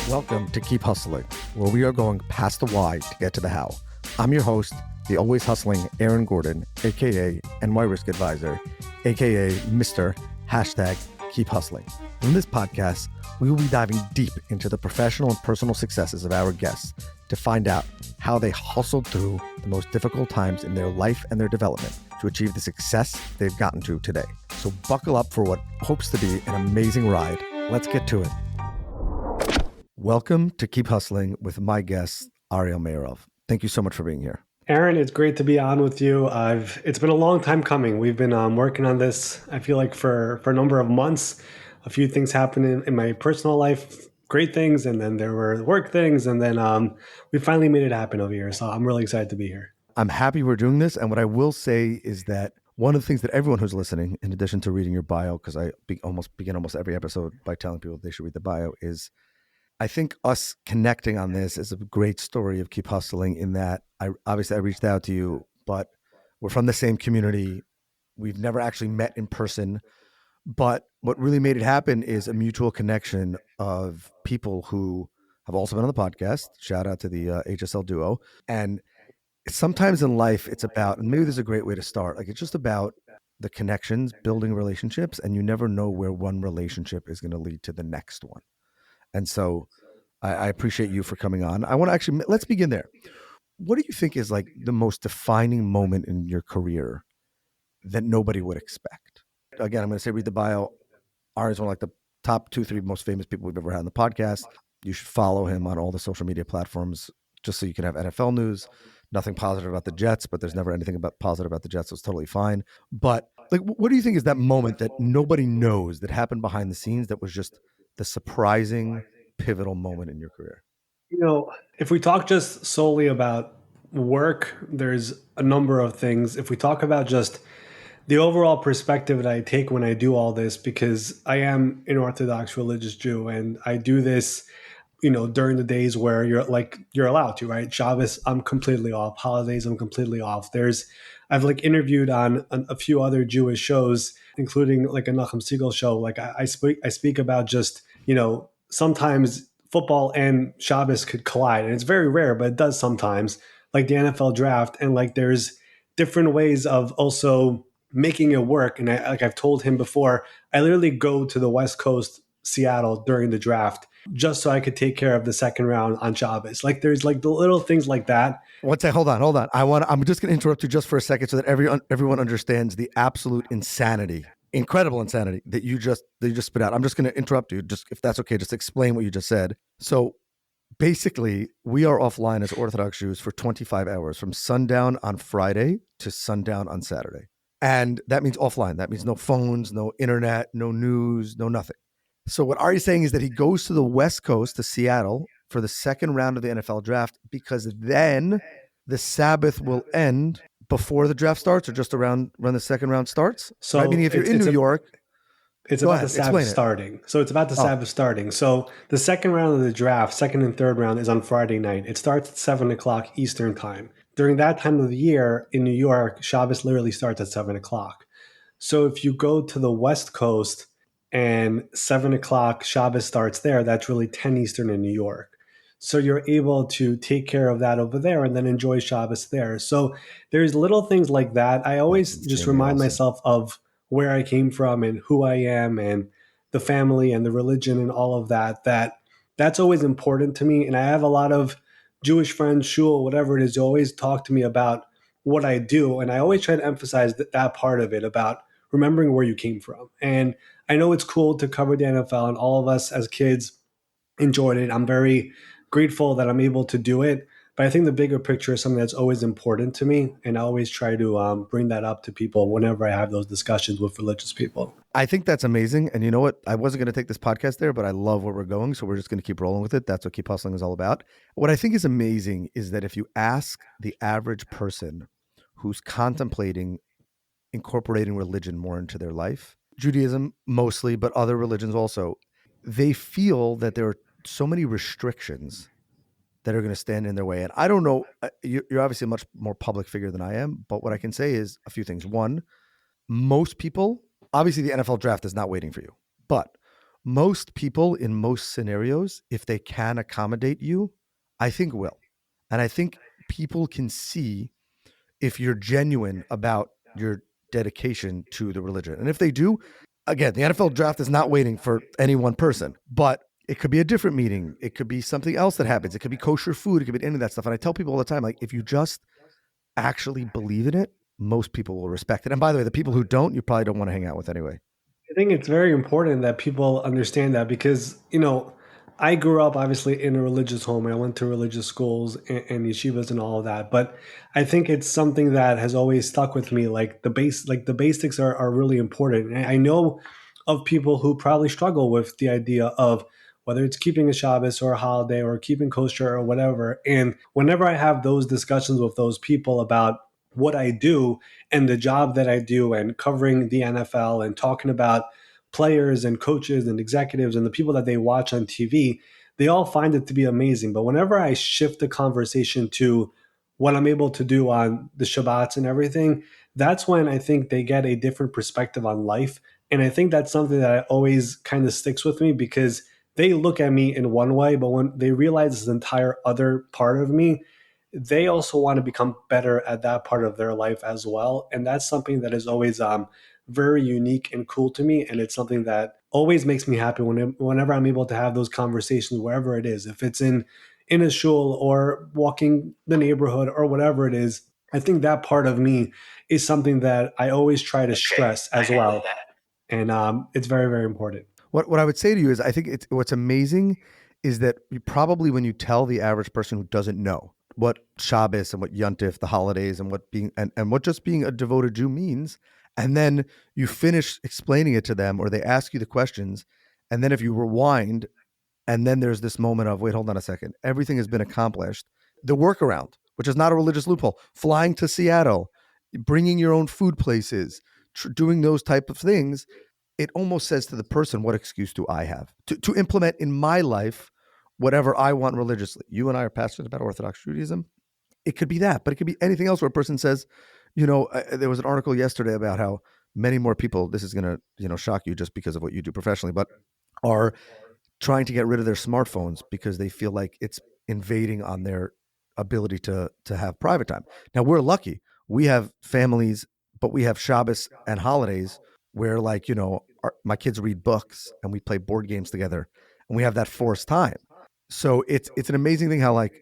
Welcome to Keep Hustling, where we are going past the why to get to the how. I'm your host, the always hustling Aaron Gordon, aka NY Risk Advisor, aka Mr. Keep Hustling. In this podcast, we will be diving deep into the professional and personal successes of our guests to find out how they hustled through the most difficult times in their life and their development to achieve the success they've gotten to today. So buckle up for what hopes to be an amazing ride. Let's get to it. Welcome to Keep Hustling with my guest, Ariel Meirov. Thank you so much for being here. Aaron, it's great to be on with you. It's been a long time coming. We've been working on this, I feel like, for a number of months. A few things happened in my personal life, great things, and then there were work things, and then we finally made it happen over here. So I'm really excited to be here. I'm happy we're doing this. And what I will say is that one of the things that everyone who's listening, in addition to reading your bio, because I begin almost every episode by telling people they should read the bio, is I think us connecting on this is a great story of Keep Hustling in that I reached out to you, but we're from the same community. We've never actually met in person, but what really made it happen is a mutual connection of people who have also been on the podcast. Shout out to the HSL duo. And sometimes in life, it's about, and maybe this is a great way to start, like it's just about the connections, building relationships, and you never know where one relationship is going to lead to the next one. And so I appreciate you for coming on. I want to actually, let's begin there. What do you think is like the most defining moment in your career that nobody would expect? Again, I'm going to say read the bio. Ari is one of like the top 2-3 most famous people we've ever had on the podcast. You should follow him on all the social media platforms just so you can have NFL news. Nothing positive about the Jets, but there's never anything positive about the Jets, so it's totally fine. But like, what do you think is that moment that nobody knows that happened behind the scenes that was just the surprising, pivotal moment in your career? You know, if we talk just solely about work, there's a number of things. If we talk about just the overall perspective that I take when I do all this, because I am an Orthodox religious Jew and I do this, during the days where you're allowed to, right? Shabbos, I'm completely off. Holidays, I'm completely off. I've like interviewed on a few other Jewish shows, including like a Nachum Siegel show. Like I speak about just, sometimes football and Shabbos could collide, and it's very rare, but it does sometimes. Like the NFL draft, and like there's different ways of also making it work. And I've told him before, I literally go to the West Coast, Seattle during the draft just so I could take care of the second round on Shabbos. Like there's like the little things like that. One sec, hold on. I'm just going to interrupt you just for a second so that everyone understands the absolute insanity, incredible insanity that you just spit out. I'm just going to interrupt you, just if that's okay, just explain what you just said. So basically, we are offline as Orthodox Jews for 25 hours from sundown on Friday to sundown on Saturday. And that means offline. That means no phones, no internet, no news, no nothing. So what Ari's saying is that he goes to the West Coast, to Seattle, for the second round of the NFL draft, because then the Sabbath will end before the draft starts, or just around when the second round starts. So I mean, if you're in New York, it's about the Sabbath starting. So it's about the Sabbath starting. So the second round of the draft, second and third round, is on Friday night. It starts at 7:00 Eastern time. During that time of the year in New York, Shabbos literally starts at 7:00. So if you go to the West Coast and 7:00 Shabbos starts there, that's really 10 Eastern in New York. So you're able to take care of that over there and then enjoy Shabbos there. So there's little things like that. I always just remind myself of where I came from and who I am and the family and the religion and all of that, that's always important to me. And I have a lot of Jewish friends, shul, whatever it is, who always talk to me about what I do. And I always try to emphasize that part of it about remembering where you came from. And I know it's cool to cover the NFL, and all of us as kids enjoyed it. I'm very grateful that I'm able to do it. But I think the bigger picture is something that's always important to me. And I always try to bring that up to people whenever I have those discussions with religious people. I think that's amazing. And you know what? I wasn't going to take this podcast there, but I love where we're going. So we're just going to keep rolling with it. That's what Keep Hustling is all about. What I think is amazing is that if you ask the average person who's contemplating incorporating religion more into their life, Judaism mostly, but other religions also, they feel that there are so many restrictions that are going to stand in their way. And I don't know, you're obviously a much more public figure than I am, but what I can say is a few things. One, most people, obviously the NFL draft is not waiting for you, but most people in most scenarios, if they can accommodate you, I think will. And I think people can see if you're genuine about your dedication to the religion. And if they do, again, the NFL draft is not waiting for any one person, but it could be a different meeting. It could be something else that happens. It could be kosher food. It could be any of that stuff. And I tell people all the time, like, if you just actually believe in it, most people will respect it. And by the way, the people who don't, you probably don't want to hang out with anyway. I think it's very important that people understand that because, I grew up obviously in a religious home. I went to religious schools and yeshivas and all of that. But I think it's something that has always stuck with me. Like the basics are really important. And I know of people who probably struggle with the idea of whether it's keeping a Shabbos or a holiday or keeping kosher or whatever. And whenever I have those discussions with those people about what I do and the job that I do and covering the NFL and talking about players and coaches and executives and the people that they watch on TV, they all find it to be amazing. But whenever I shift the conversation to what I'm able to do on the Shabbats and everything, that's when I think they get a different perspective on life. And I think that's something that always kind of sticks with me because they look at me in one way, but when they realize this entire other part of me, they also want to become better at that part of their life as well. And that's something that is always very unique and cool to me. And it's something that always makes me happy whenever I'm able to have those conversations, wherever it is, if it's in a shul or walking the neighborhood or whatever it is. I think that part of me is something that I always try to stress as well. And it's very, very important. What I would say to you is, I think what's amazing is that you probably, when you tell the average person who doesn't know what Shabbos and what Yontif, the holidays, and what being and what just being a devoted Jew means, and then you finish explaining it to them, or they ask you the questions, and then if you rewind, and then there's this moment of, wait, hold on a second, everything has been accomplished. The workaround, which is not a religious loophole, flying to Seattle, bringing your own food places, doing those type of things, it almost says to the person, what excuse do I have to implement in my life whatever I want religiously? You and I are passionate about Orthodox Judaism. It could be that, but it could be anything else where a person says, there was an article yesterday about how many more people, this is going to, shock you just because of what you do professionally, but are trying to get rid of their smartphones because they feel like it's invading on their ability to have private time. Now, we're lucky. We have families, but we have Shabbos and holidays where, like, my kids read books and we play board games together and we have that forced time. So it's an amazing thing how, like,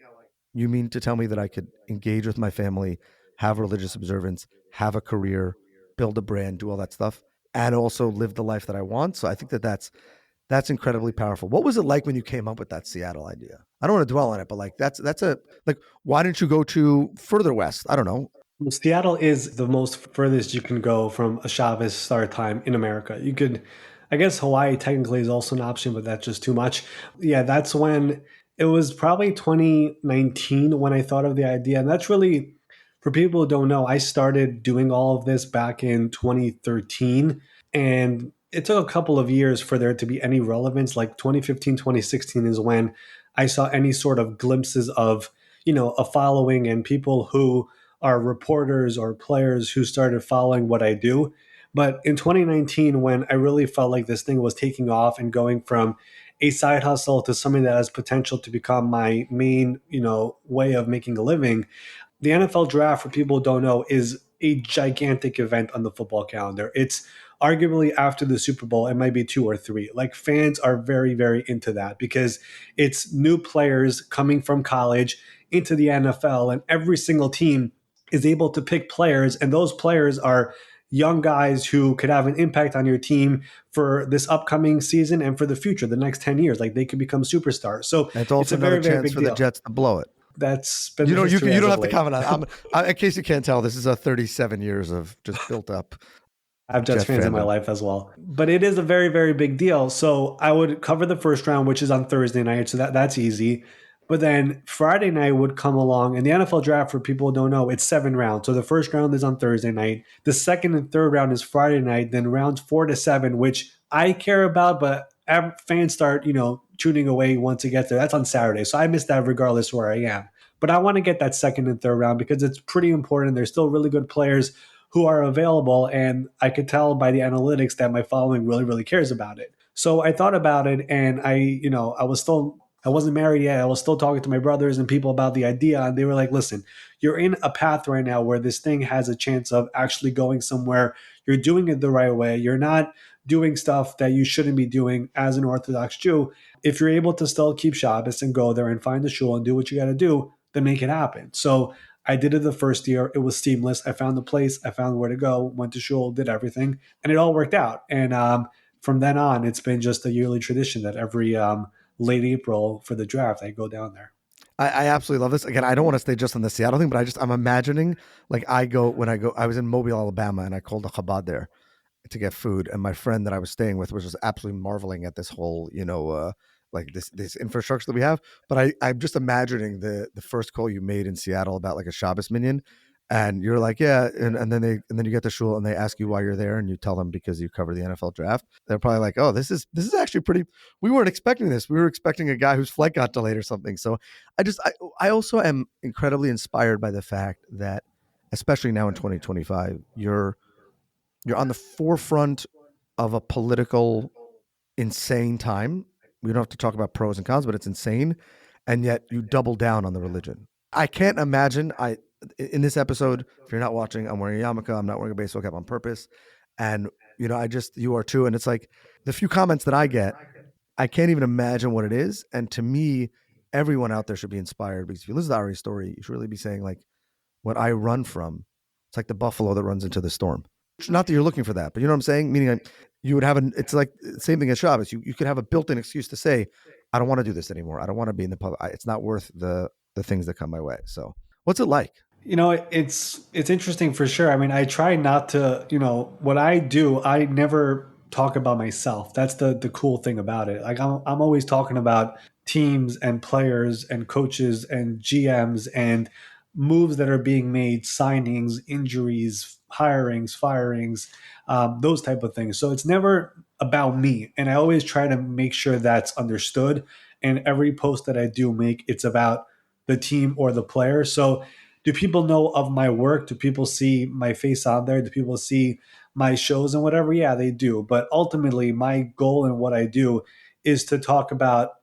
you mean to tell me that I could engage with my family, have religious observance, have a career, build a brand, do all that stuff, and also live the life that I want. So I think that's incredibly powerful. What was it like when you came up with that Seattle idea? I don't want to dwell on it, but like that's a like, why didn't you go to further west? I don't know. Well, Seattle is the most furthest you can go from a Shabbos start time in America. You could, I guess Hawaii technically is also an option, but that's just too much. Yeah, that's when it was probably 2019 when I thought of the idea. And that's really, for people who don't know, I started doing all of this back in 2013. And it took a couple of years for there to be any relevance. Like 2015, 2016 is when I saw any sort of glimpses of, a following and people who are reporters or players who started following what I do. But in 2019, when I really felt like this thing was taking off and going from a side hustle to something that has potential to become my main, way of making a living, the NFL draft, for people who don't know, is a gigantic event on the football calendar. It's arguably after the Super Bowl, it might be two or three. Like, fans are very, very into that because it's new players coming from college into the NFL, and every single team is able to pick players, and those players are young guys who could have an impact on your team for this upcoming season and for the future, the next 10 years. Like, they could become superstars. So And it's it's also a another very, very chance big for the deal. Jets to blow it. That's been the history You as don't of have to late. comment on it. In case you can't tell, this is a 37 years of just built up I have Jets Jet fans in my fandom. life as well. But it is a very, very big deal. So I would cover the first round, which is on Thursday night. So that's easy. But then Friday night would come along, and the NFL draft, for people who don't know, it's 7 rounds. So the first round is on Thursday night. The second and third round is Friday night. Then rounds 4 to 7, which I care about, but fans start, tuning away once it gets there. That's on Saturday. So I miss that regardless where I am. But I want to get that second and third round because it's pretty important. There's still really good players who are available, and I could tell by the analytics that my following really, really cares about it. So I thought about it, and I wasn't married yet. I was still talking to my brothers and people about the idea, and they were like, "Listen, you're in a path right now where this thing has a chance of actually going somewhere. You're doing it the right way. You're not doing stuff that you shouldn't be doing as an Orthodox Jew. If you're able to still keep Shabbos and go there and find the shul and do what you got to do, then make it happen." So I did it the first year. It was seamless. I found the place. I found where to go. Went to shul. Did everything, and it all worked out. And from then on, it's been just a yearly tradition that every late April for the draft, I go down there. I absolutely love this. Again, I don't want to stay just on the Seattle thing, but I'm imagining like I was in Mobile, Alabama, and I called a Chabad there to get food, and my friend that I was staying with was just absolutely marveling at this whole, like this infrastructure that we have. But I'm just imagining the first call you made in Seattle about like a Shabbos minyan, and you're like, yeah, and then you get to shul and they ask you why you're there, and you tell them because you cover the NFL draft. They're probably like, oh, this is actually pretty. We weren't expecting this. We were expecting a guy whose flight got delayed or something. So I also am incredibly inspired by the fact that, especially now in 2025, you're on the forefront of a political insane time. We don't have to talk about pros and cons, but it's insane, and yet you double down on the religion. I can't imagine. I In this episode, if you're not watching, I'm wearing a yarmulke. I'm not wearing a baseball cap on purpose, and you are too. And it's like the few comments that I get, I can't even imagine what it is. And to me, everyone out there should be inspired, because if you listen to Ari's story, you should really be saying like, what I run from, it's like the buffalo that runs into the storm. Not that you're looking for that, but you know what I'm saying? Meaning you would have it's like the same thing as Shabbos. You could have a built-in excuse to say, I don't want to do this anymore. I don't want to be in the public. It's not worth the things that come my way. So what's it like? It's interesting for sure. I mean, I try not to, what I do, I never talk about myself. That's the cool thing about it. Like I'm always talking about teams and players and coaches and GMs and moves that are being made, signings, injuries, hirings, firings, those type of things. So it's never about me, and I always try to make sure that's understood. And every post that I do make, it's about the team or the player. So do people know of my work? Do people see my face on there? Do people see my shows and whatever? Yeah, they do. But ultimately, my goal in what I do is to talk about,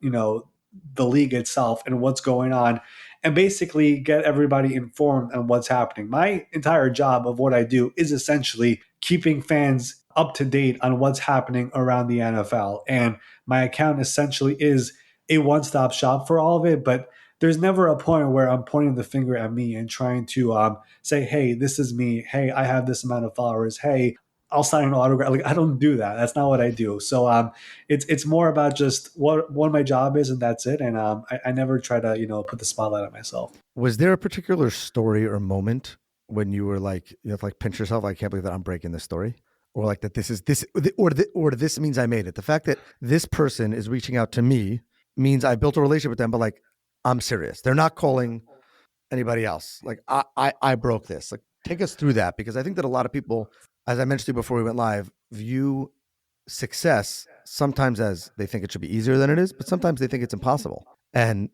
the league itself and what's going on, and basically get everybody informed on what's happening. My entire job of what I do is essentially keeping fans up to date on what's happening around the NFL. And my account essentially is a one-stop shop for all of it, but there's never a point where I'm pointing the finger at me and trying to say, "Hey, this is me. Hey, I have this amount of followers. Hey, I'll sign an autograph." Like I don't do that. That's not what I do. So it's more about just what my job is, and that's it. And I never try to put the spotlight on myself. Was there a particular story or moment when you were like, you have to like pinch yourself? I can't believe that I'm breaking this story, or like that this is this, or this means I made it. The fact that this person is reaching out to me means I built a relationship with them, but like I'm serious. They're not calling anybody else. Like I broke this. Like take us through that, because I think that a lot of people, as I mentioned to you before we went live, view success sometimes as they think it should be easier than it is, but sometimes they think it's impossible. And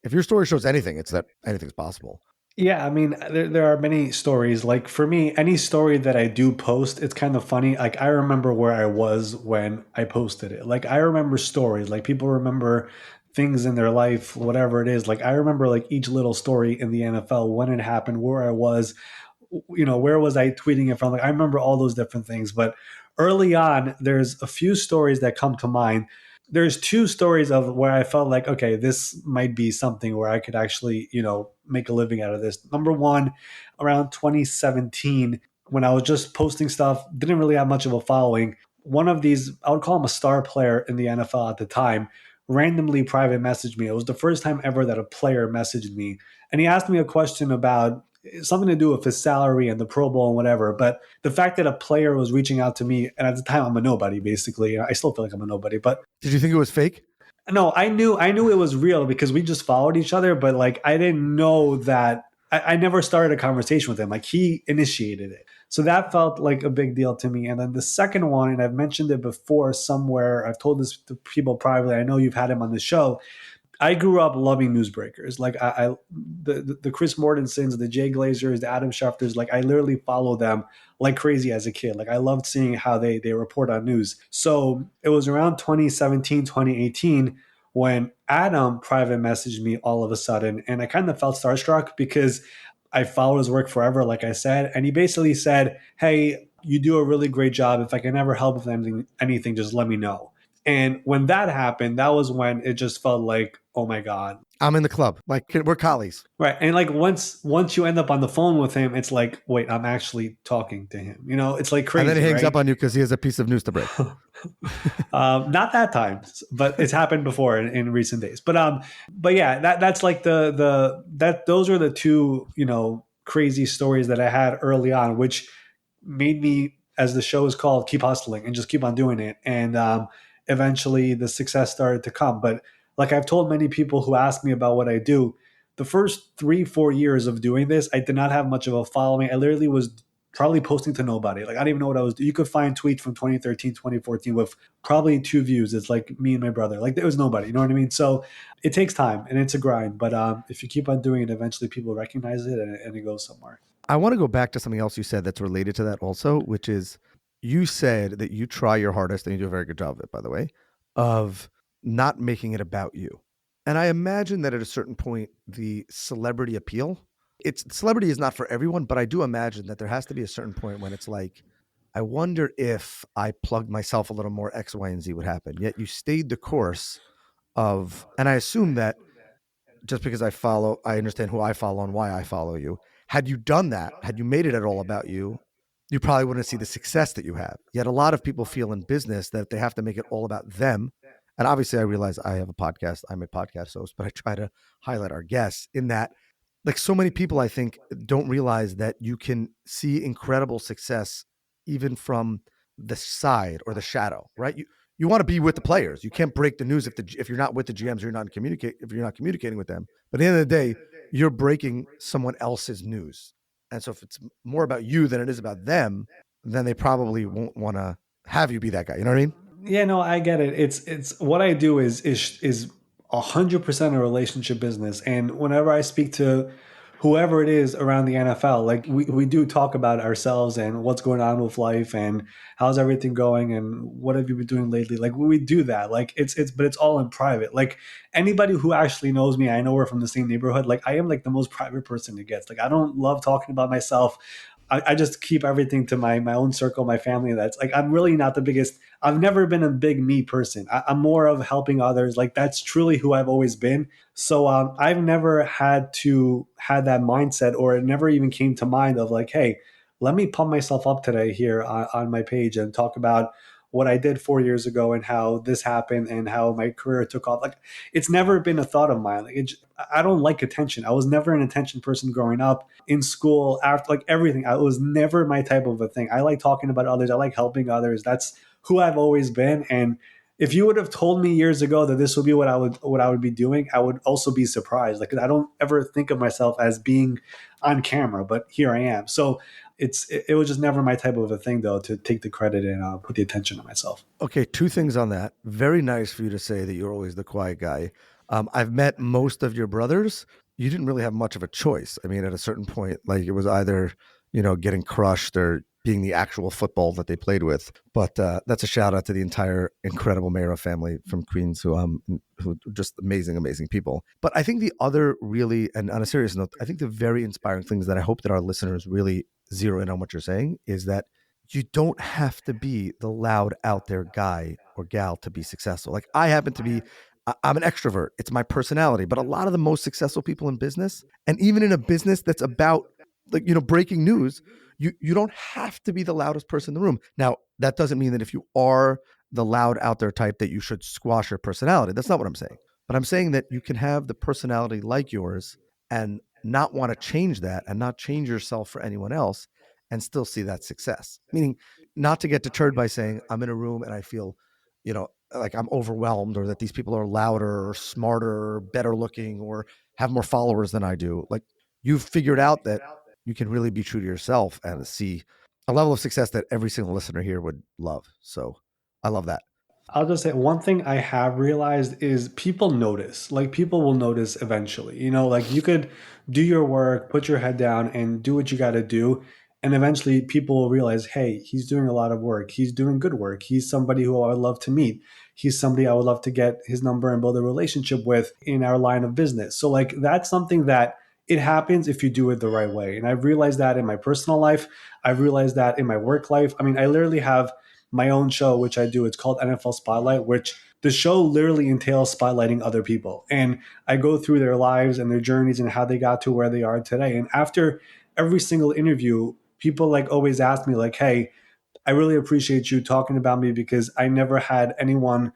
if your story shows anything, it's that anything's possible. Yeah, I mean, there are many stories. Like for me, any story that I do post, it's kind of funny. Like I remember where I was when I posted it. Like I remember stories. Like people remember things in their life, whatever it is. Like I remember like each little story in the NFL, when it happened, where I was, where was I tweeting it from? Like I remember all those different things. But early on, there's a few stories that come to mind. There's two stories of where I felt like, okay, this might be something where I could actually, make a living out of this. Number one, around 2017, when I was just posting stuff, didn't really have much of a following. One of these, I would call him a star player in the NFL at the time, randomly private messaged me. It was the first time ever that a player messaged me. And he asked me a question about something to do with his salary and the Pro Bowl and whatever. But the fact that a player was reaching out to me, and at the time I'm a nobody, basically. I still feel like I'm a nobody, but Did you think it was fake? no, I knew it was real because we just followed each other, but like I didn't know that I never started a conversation with him. Like he initiated it. So that felt like a big deal to me. And then the second one, and I've mentioned it before somewhere, I've told this to people privately. I know you've had him on the show. I grew up loving newsbreakers. Like the Chris Mortensons, the Jay Glazers, the Adam Schefters. Like I literally follow them like crazy as a kid. Like I loved seeing how they report on news. So it was around 2017, 2018 when Adam private messaged me all of a sudden, and I kind of felt starstruck because I followed his work forever, like I said, and he basically said, "Hey, you do a really great job. If I can ever help with anything, just let me know." And when that happened, that was when it just felt like, oh my God. I'm in the club. Like we're colleagues. Right. And like once you end up on the phone with him, it's like, wait, I'm actually talking to him. It's like And then he crazy, hangs right? up on you because he has a piece of news to break. Not that time, but it's happened before in recent days. But yeah, that's like that those are the two, crazy stories that I had early on, which made me, as the show is called, keep hustling and just keep on doing it. And eventually the success started to come. But like I've told many people who ask me about what I do, the first 3-4 years of doing this, I did not have much of a following. I literally was probably posting to nobody. Like I don't even know what I was doing. You could find tweets from 2013, 2014 with probably 2 views. It's like me and my brother. Like there was nobody. You know what I mean? So it takes time and it's a grind. But if you keep on doing it, eventually people recognize it and it goes somewhere. I want to go back to something else you said that's related to that also, which is you said that you try your hardest, and you do a very good job of it, by the way, of not making it about you. And I imagine that at a certain point, the celebrity appeal, celebrity is not for everyone, but I do imagine that there has to be a certain point when it's like, I wonder if I plugged myself a little more, X, Y, and Z would happen. Yet you stayed the course of, and I assume that just because I understand who I follow and why I follow you. Had you done that, had you made it at all about you, you probably wouldn't see the success that you have. Yet a lot of people feel in business that they have to make it all about them. And obviously, I realize I have a podcast. I'm a podcast host, but I try to highlight our guests in that, like so many people, I think, don't realize that you can see incredible success even from the side or the shadow, right? You want to be with the players. You can't break the news if you're not with the GMs, if you're not communicating with them. But at the end of the day, you're breaking someone else's news. And so if it's more about you than it is about them, then they probably won't want to have you be that guy. You know what I mean? Yeah, no, I get it. It's what I do is 100% a relationship business, and whenever I speak to whoever it is around the NFL, like we do talk about ourselves and what's going on with life and how's everything going and what have you been doing lately. Like we do that. Like but it's all in private. Like anybody who actually knows me, I know we're from the same neighborhood. Like I am like the most private person it gets. Like I don't love talking about myself. I just keep everything to my own circle, my family. That's like I'm really not the biggest. I've never been a big me person. I'm more of helping others. Like that's truly who I've always been. So I've never had that mindset, or it never even came to mind of like, hey, let me pump myself up today here on my page and talk about what I did 4 years ago and how this happened and how my career took off. Like it's never been a thought of mine. I don't like attention. I was never an attention person growing up in school, after like everything. I was never my type of a thing. I like talking about others. I like helping others. That's who I've always been. And if you would have told me years ago that this would be what I would be doing, I would also be surprised. Like I don't ever think of myself as being on camera, but here I am. So it was just never my type of a thing though to take the credit and put the attention on myself. Okay, two things on that. Very nice for you to say that you're always the quiet guy. I've met most of your brothers. You didn't really have much of a choice. I mean, at a certain point, like it was either, getting crushed or being the actual football that they played with. But that's a shout out to the entire incredible Meirov family from Queens who just amazing, amazing people. But I think the other really, and on a serious note, I think the very inspiring things that I hope that our listeners really zero in on what you're saying is that you don't have to be the loud out there guy or gal to be successful. Like I happen to be, I'm an extrovert. It's my personality. But a lot of the most successful people in business, and even in a business that's about like, breaking news, you don't have to be the loudest person in the room. Now, that doesn't mean that if you are the loud out there type that you should squash your personality. That's not what I'm saying. But I'm saying that you can have the personality like yours and not want to change that and not change yourself for anyone else and still see that success. Meaning not to get deterred by saying I'm in a room and I feel, like I'm overwhelmed or that these people are louder or smarter or better looking or have more followers than I do. Like you've figured out that you can really be true to yourself and see a level of success that every single listener here would love. So I love that. I'll just say one thing I have realized is people notice. Like people will notice eventually. Like you could do your work, put your head down, and do what you got to do. And eventually people will realize, hey, he's doing a lot of work. He's doing good work. He's somebody who I would love to meet. He's somebody I would love to get his number and build a relationship with in our line of business. So, like, that's something that it happens if you do it the right way. And I've realized that in my personal life. I've realized that in my work life. I mean, I literally have my own show, which I do. It's called NFL Spotlight, which the show literally entails spotlighting other people. And I go through their lives and their journeys and how they got to where they are today. And after every single interview, people like always ask me, like, hey, I really appreciate you talking about me because I never had anyone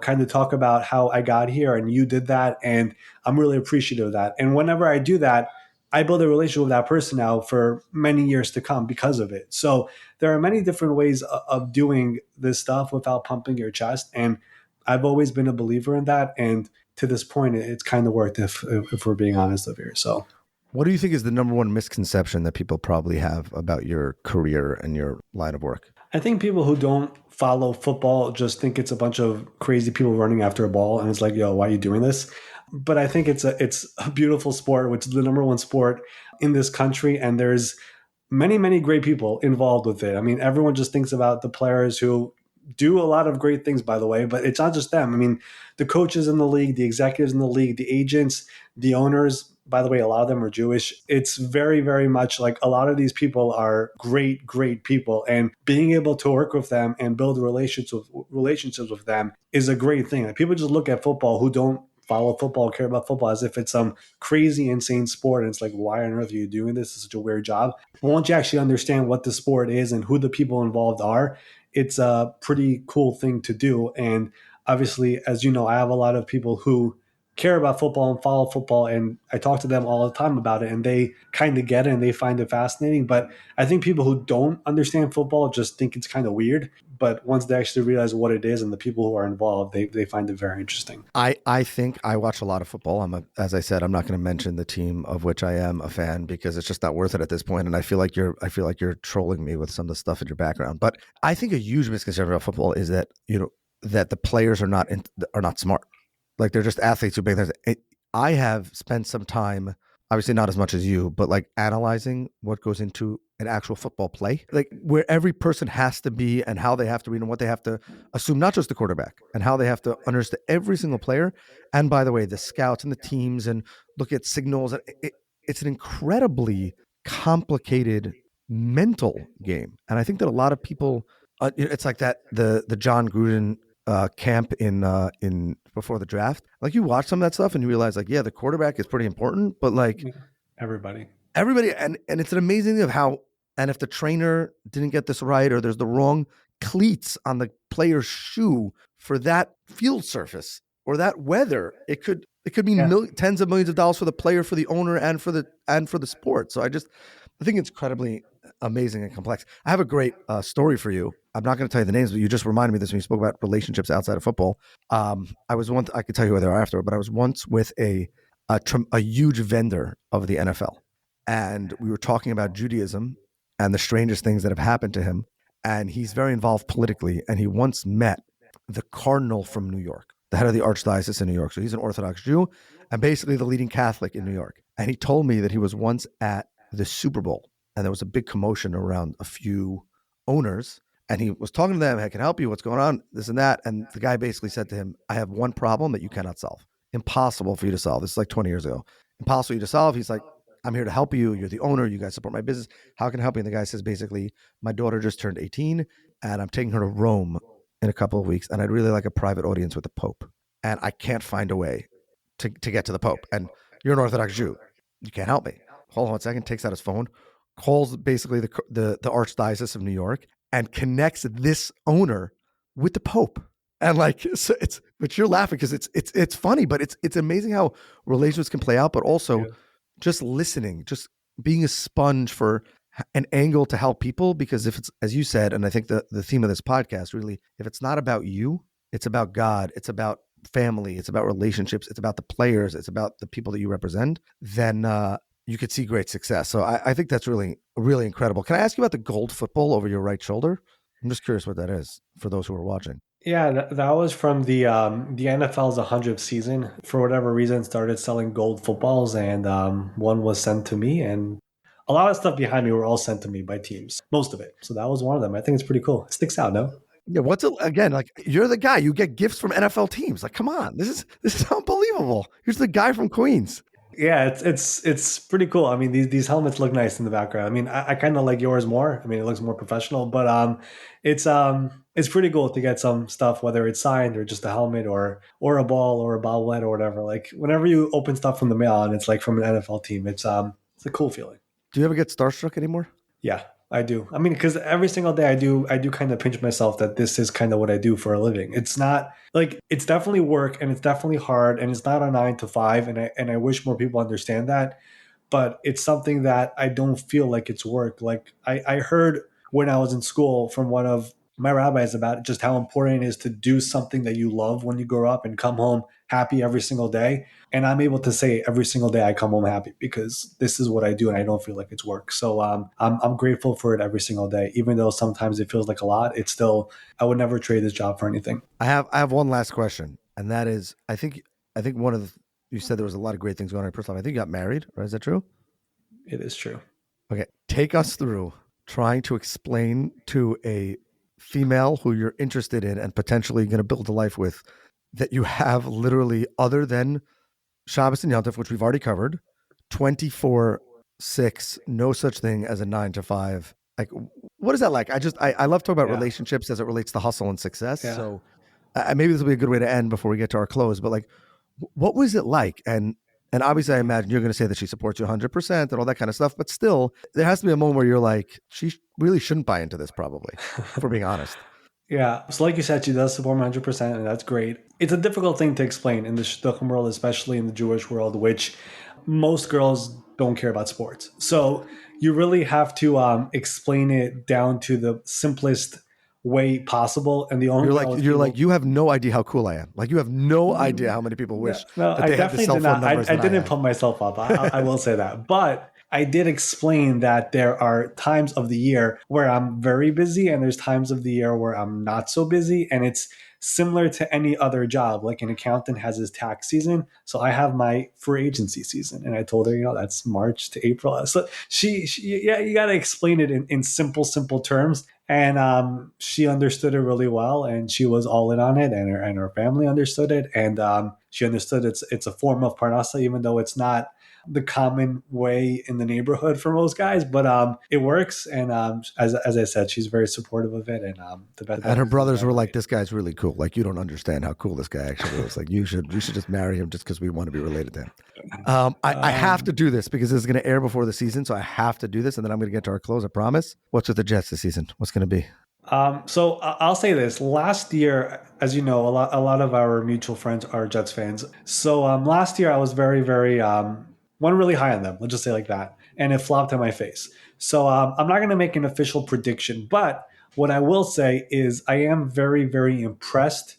kind of talk about how I got here and you did that. And I'm really appreciative of that. And whenever I do that, I build a relationship with that person now for many years to come because of it. So there are many different ways of doing this stuff without pumping your chest. And I've always been a believer in that. And to this point, it's kind of worked if we're being honest of here. So what do you think is the number one misconception that people probably have about your career and your line of work? I think people who don't follow football just think it's a bunch of crazy people running after a ball, and it's like, yo, why are you doing this? But I think it's a beautiful sport, which is the number one sport in this country, and there's many great people involved with it. I mean, everyone just thinks about the players who do a lot of great things, by the way, but it's not just them. I mean, the coaches in the league, the executives in the league, the agents, the owners, by the way, a lot of them are Jewish. It's very much like a lot of these people are great people. And being able to work with them and build relationships with them is a great thing. Like people just look at football who don't follow football, care about football as if it's some crazy, insane sport. And it's like, why on earth are you doing this? It's such a weird job. But once you actually understand what the sport is and who the people involved are, it's a pretty cool thing to do. And obviously, as you know, I have a lot of people who care about football and follow football, and I talk to them all the time about it, and they kind of get it and they find it fascinating. But I think people who don't understand football just think it's kind of weird. But once they actually realize what it is and the people who are involved, they find it very interesting. I think I watch a lot of football. As I said, I'm not going to mention the team of which I am a fan because it's just not worth it at this point. And I feel like you're trolling me with some of the stuff in your background. But I think a huge misconception about football is that that the players are not smart. Like they're just athletes who make things. I have spent some time, obviously not as much as you, but like analyzing what goes into an actual football play, like where every person has to be and how they have to read and what they have to assume, not just the quarterback, and how they have to understand every single player. And by the way, the scouts and the teams and look at signals. It's an incredibly complicated mental game. And I think that a lot of people, it's like that, the John Gruden camp in before the draft. Like you watch some of that stuff and you realize like, yeah, the quarterback is pretty important, but like Everybody. and it's an amazing thing of how, and if the trainer didn't get this right or there's the wrong cleats on the player's shoe for that field surface or that weather, it could mean tens of millions of dollars for the player, for the owner, and for the sport. So I think it's incredibly amazing and complex. I have a great story for you. I'm not going to tell you the names, but you just reminded me of this when you spoke about relationships outside of football. I could tell you who they are after, but I was once with a huge vendor of the NFL, and we were talking about Judaism and the strangest things that have happened to him. And he's very involved politically, and he once met the cardinal from New York, the head of the archdiocese in New York. So he's an Orthodox Jew and basically the leading Catholic in New York. And he told me that he was once at the Super Bowl, and there was a big commotion around a few owners. And he was talking to them, hey, can I help you? What's going on? This and that. And the guy basically said to him, I have one problem that you cannot solve. Impossible for you to solve. This is like 20 years ago. Impossible for you to solve. He's like, I'm here to help you. You're the owner. You guys support my business. How can I help you? And the guy says, basically, my daughter just turned 18 and I'm taking her to Rome in a couple of weeks. And I'd really like a private audience with the Pope. And I can't find a way to get to the Pope. And you're an Orthodox Jew. You can't help me. Hold on 1 second. Takes out his phone, calls basically the Archdiocese of New York and connects this owner with the Pope. And like, so but you're laughing because it's funny, but it's amazing how relationships can play out, but also just listening, just being a sponge for an angle to help people. Because if it's, as you said, and I think the theme of this podcast really, if it's not about you, it's about God, it's about family, it's about relationships, it's about the players, it's about the people that you represent, then you could see great success. So I think that's really, really incredible. Can I ask you about the gold football over your right shoulder? I'm just curious what that is for those who are watching. Yeah, that was from the NFL's 100th season. For whatever reason, started selling gold footballs, and one was sent to me, and a lot of stuff behind me were all sent to me by teams, most of it. So that was one of them. I think it's pretty cool. It sticks out, no? Yeah, what's it again? Like you're the guy. You get gifts from NFL teams. Like, come on, this is unbelievable. Here's the guy from Queens. Yeah, it's pretty cool. I mean, these helmets look nice in the background. I mean, I kind of like yours more. I mean, it looks more professional, but it's pretty cool to get some stuff, whether it's signed or just a helmet or a ball or a bobblehead or whatever. Like whenever you open stuff from the mail and it's like from an NFL team, it's a cool feeling. Do you ever get starstruck anymore? Yeah, I do. I mean, because every single day I do kind of pinch myself that this is kind of what I do for a living. It's not like it's definitely work and it's definitely hard and it's not a 9 to 5. And I wish more people understand that, but it's something that I don't feel like it's work. Like I heard when I was in school from one of my rabbis about just how important it is to do something that you love when you grow up and come home happy every single day. And I'm able to say every single day I come home happy because this is what I do and I don't feel like it's work. So I'm grateful for it every single day, even though sometimes it feels like a lot. It's still I would never trade this job for anything. I have one last question, and that is, I think one of you said there was a lot of great things going on in your personal life. I think you got married, right? Is that true? It is true. Okay, take us through trying to explain to a female who you're interested in and potentially going to build a life with that you have literally, other than Shabbos and Yom Tov, which we've already covered, 24/6, no such thing as a 9 to 5. Like, what is that like? I love talking about Yeah. relationships as it relates to hustle and success. Yeah. So maybe this will be a good way to end before we get to our close. But like, what was it like? And obviously, I imagine you're going to say that she supports you 100% and all that kind of stuff. But still, there has to be a moment where you're like, she really shouldn't buy into this, probably, if we're being honest. Yeah, so like you said, she does support me 100%, and that's great. It's a difficult thing to explain in the shidduchim world, especially in the Jewish world, which most girls don't care about sports. So you really have to explain it down to the simplest way possible, and the only You're way I like was you're like able. you have no idea how cool I am. Like you have no idea how many people No, wish no, that I they had the definitely cell did phone not. numbers I that I didn't have. pump myself up. I will say that. But I did explain that there are times of the year where I'm very busy and there's times of the year where I'm not so busy. And it's similar to any other job. Like an accountant has his tax season. So I have my free agency season. And I told her, that's March to April. So yeah, you got to explain it in simple terms. And she understood it really well, and she was all in on it, and her family understood it, and she understood it's a form of parnasa, even though it's not the common way in the neighborhood for most guys, but it works. And as I said, she's very supportive of it, and the best And her decision I brothers were ever like, made. "This guy's really cool. Like you don't understand how cool this guy actually is. Like you should just marry him just because we want to be related to him." I have to Um, do this because this is going to air before the season, so I have to do this, and then I'm going to get to our close. I promise. What's with the Jets this season? What's going to be? so I'll say this: last year, as you know, a lot of our mutual friends are Jets fans. So last year, I was very one really high on them. Let's just say like that, and it flopped in my face. So I'm not going to make an official prediction, but what I will say is I am very impressed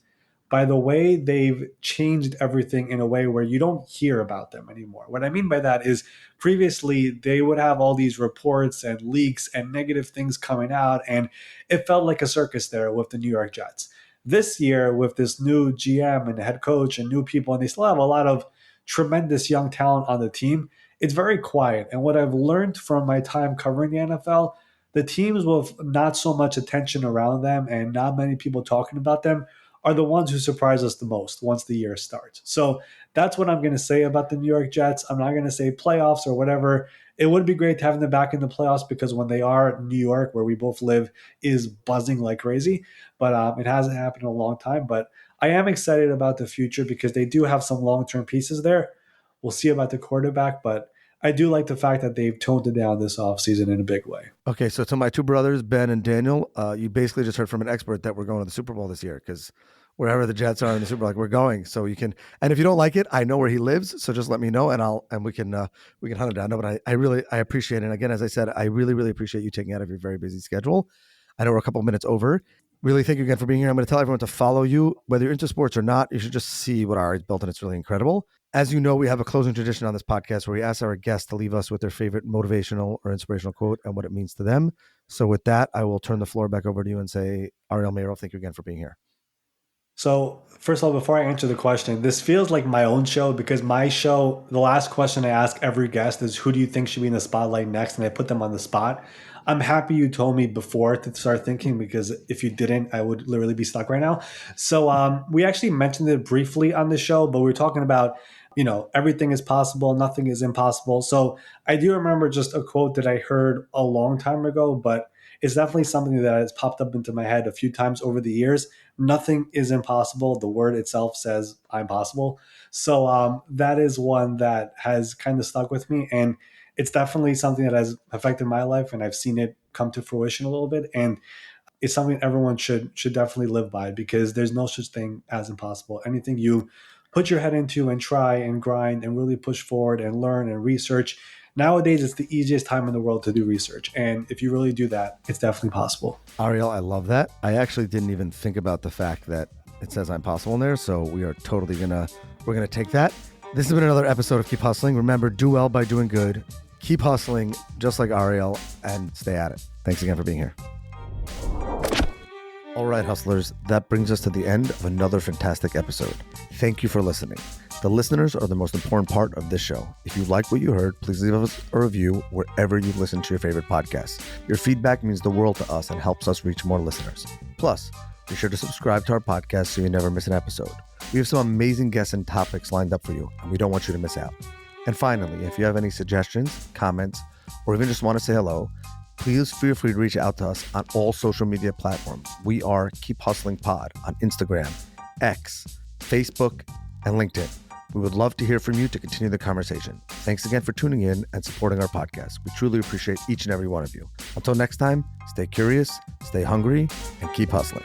by the way they've changed everything in a way where you don't hear about them anymore. What I mean by that is previously they would have all these reports and leaks and negative things coming out, and it felt like a circus there with the New York Jets. This year, with this new GM and head coach and new people, and they still have a lot of tremendous young talent on the team, it's very quiet. And what I've learned from my time covering the NFL, the teams with not so much attention around them and not many people talking about them are the ones who surprise us the most once the year starts. So that's what I'm going to say about the New York Jets. I'm not going to say playoffs or whatever. It would be great to have them back in the playoffs because when they are, New York, where we both live, is buzzing like crazy. But it hasn't happened in a long time. But I am excited about the future because they do have some long term pieces there. We'll see about the quarterback, but I do like the fact that they've toned it down this offseason in a big way. Okay, so to my two brothers, Ben and Daniel, you basically just heard from an expert that we're going to the Super Bowl this year because wherever the Jets are in the Super Bowl, like we're going. So you can, and if you don't like it, I know where he lives, so just let me know, and we can hunt it down. No, but I appreciate it. And again, as I said, I really appreciate you taking out of your very busy schedule. I know we're a couple of minutes over. Really, thank you again for being here. I'm going to tell everyone to follow you, whether you're into sports or not. You should just see what Ari's built, and it's really incredible. As you know, we have a closing tradition on this podcast where we ask our guests to leave us with their favorite motivational or inspirational quote and what it means to them. So with that, I will turn the floor back over to you and say, Ariel Meirov, thank you again for being here. So, first of all, before I answer the question, this feels like my own show because my show, the last question I ask every guest is, who do you think should be in the spotlight next? And I put them on the spot. I'm happy you told me before to start thinking, because if you didn't, I would literally be stuck right now. So, we actually mentioned it briefly on the show, but we were talking about, everything is possible, nothing is impossible. So, I do remember just a quote that I heard a long time ago, but it's definitely something that has popped up into my head a few times over the years. Nothing is impossible. The word itself says I'm possible. So that is one that has kind of stuck with me. And it's definitely something that has affected my life. And I've seen it come to fruition a little bit. And it's something everyone should definitely live by, because there's no such thing as impossible. Anything you put your head into and try and grind and really push forward and learn and research. Nowadays, it's the easiest time in the world to do research. And if you really do that, it's definitely possible. Ariel, I love that. I actually didn't even think about the fact that it says I'm possible in there. So we are totally we're gonna take that. This has been another episode of Keep Hustling. Remember, do well by doing good. Keep hustling just like Ariel, and stay at it. Thanks again for being here. All right, hustlers, that brings us to the end of another fantastic episode. Thank you for listening. The listeners are the most important part of this show. If you like what you heard, please leave us a review wherever you listen to your favorite podcasts. Your feedback means the world to us and helps us reach more listeners. Plus, be sure to subscribe to our podcast so you never miss an episode. We have some amazing guests and topics lined up for you, and we don't want you to miss out. And finally, if you have any suggestions, comments, or even just want to say hello, please feel free to reach out to us on all social media platforms. We are Keep Hustling Pod on Instagram, X, Facebook, and LinkedIn. We would love to hear from you to continue the conversation. Thanks again for tuning in and supporting our podcast. We truly appreciate each and every one of you. Until next time, stay curious, stay hungry, and keep hustling.